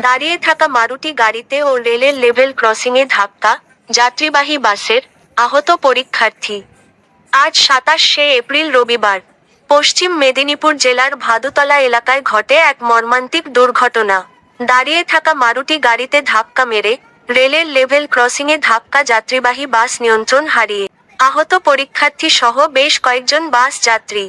দাঁড়িয়ে থাকা মারুতি গাড়িতে ও রেলের লেভেল ক্রসিংয়ে ধাক্কা, যাত্রীবাহী বাসের, আহত পরীক্ষার্থী। আজ ২৭শে এপ্রিল রবিবার। পশ্চিম মেদিনীপুর জেলার ভাদুতলা এলাকায় ঘটে এক মর্মান্তিক দুর্ঘটনা। দাঁড়িয়ে থাকা মারুতি গাড়িতে ধাক্কা মেরে, রেলের লেভেল ক্রসিংয়ে ধাক্কা যাত্রীবাহী বাস নিয়ন্ত্রণ হারিয়ে আহত পরীক্ষার্থী সহ বেশ কয়েকজন বাস যাত্রী।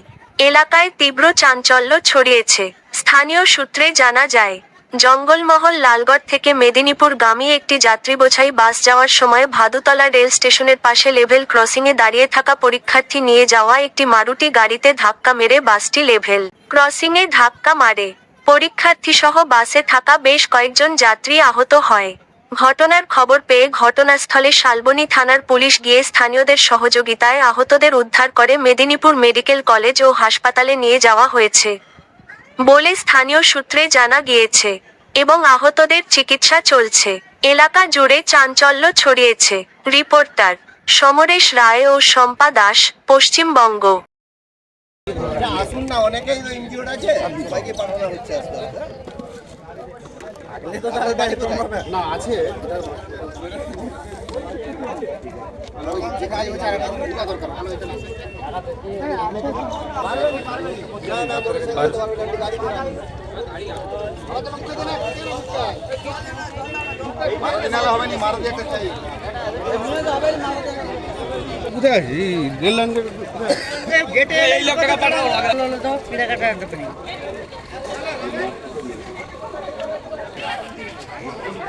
এলাকায় তীব্র চাঞ্চল্য ছড়িয়েছে। স্থানীয় সূত্রে জানা যায়, জঙ্গলমহল লালগড় থেকে মেদিনীপুরগামী একটি যাত্রীবোঝাই বাস যাওয়ার সময় ভাদুতলা রেল স্টেশনের পাশে লেভেল ক্রসিংয়ে দাঁড়িয়ে থাকা পরীক্ষার্থী নিয়ে যাওয়া একটি মারুতি গাড়িতে ধাক্কা মেরে বাসটি লেভেল ক্রসিংয়ে ধাক্কা মারে। পরীক্ষার্থীসহ বাসে থাকা বেশ কয়েকজন যাত্রী আহত হয়। ঘটনার খবর পেয়ে ঘটনাস্থলে শালবনী থানার পুলিশ গিয়ে স্থানীয়দের সহযোগিতায় আহতদের উদ্ধার করে মেদিনীপুর মেডিকেল কলেজ ও হাসপাতালে নিয়ে যাওয়া হয়েছে বলে স্থানীয় সূত্রে জানা গিয়েছে এবং আহতদের চিকিৎসা চলছে। এলাকা জুড়ে চাঞ্চল্য ছড়িয়েছে। রিপোর্টার সমরেশ রায় ও শম্পা দাস, পশ্চিমবঙ্গ। আসুন না, অনেকেই ইনজিওর্ড আছে, সবাইকে পাঠানো হচ্ছে আজকে। না আছে যে কাজ হচ্ছে আর একটা দরকার ভালো হইতে না। কোথায় আছি রেল লাইনের গেটে এই লোক টাকা পাঠাও তো পিড়া কাটা আনতে পারি।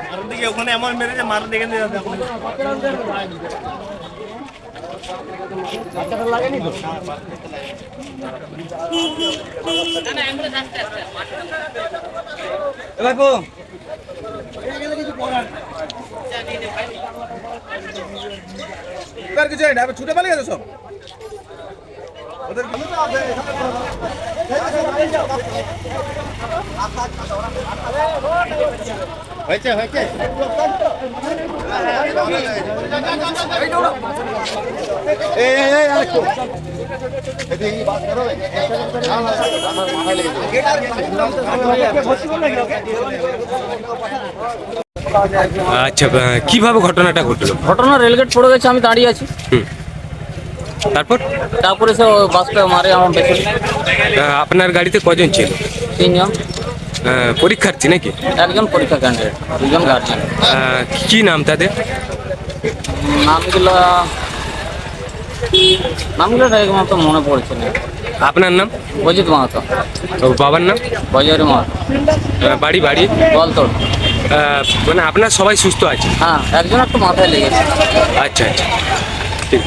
মারুন দিকে ওখানে এমন মেরেছে, মারুন দেখে নিয়ে যাবে এখন। বাচ্চাটা লাগেনি তো না অ্যাম্বুলেন্স আসছে এ ভাই পো এখানে কিছু করার কিছু নেই, আপনি ছুটে পালিয়ে গেছে সব ওদের হয়েছে হয়েছে আচ্ছা, কিভাবে ঘটনাটা ঘটলো? ঘটনা রেলগেট পড়ে গেছে, আমি দাঁড়িয়ে আছি। তারপরে সে বাসটা মারে আমার পেছনে। আপনার গাড়িতে কজন ছিল? 3 জন। পরীক্ষার্থী নাকি? একজন পরীক্ষা ক্যান্ডিডেট, 2 জন গার্জিয়ান। কি নাম তাদের? নামগুলো মতো মনে পড়ছে না। আপনার নাম? অজিত মাহাতো। ও বাবার নাম? বজরি মাহাতো। বাড়ি বলতোড়। মানে আপনার সবাই সুস্থ আছে? হ্যাঁ, একজন একটু মাথায় লেগেছে। আচ্ছা আচ্ছা, ঠিক।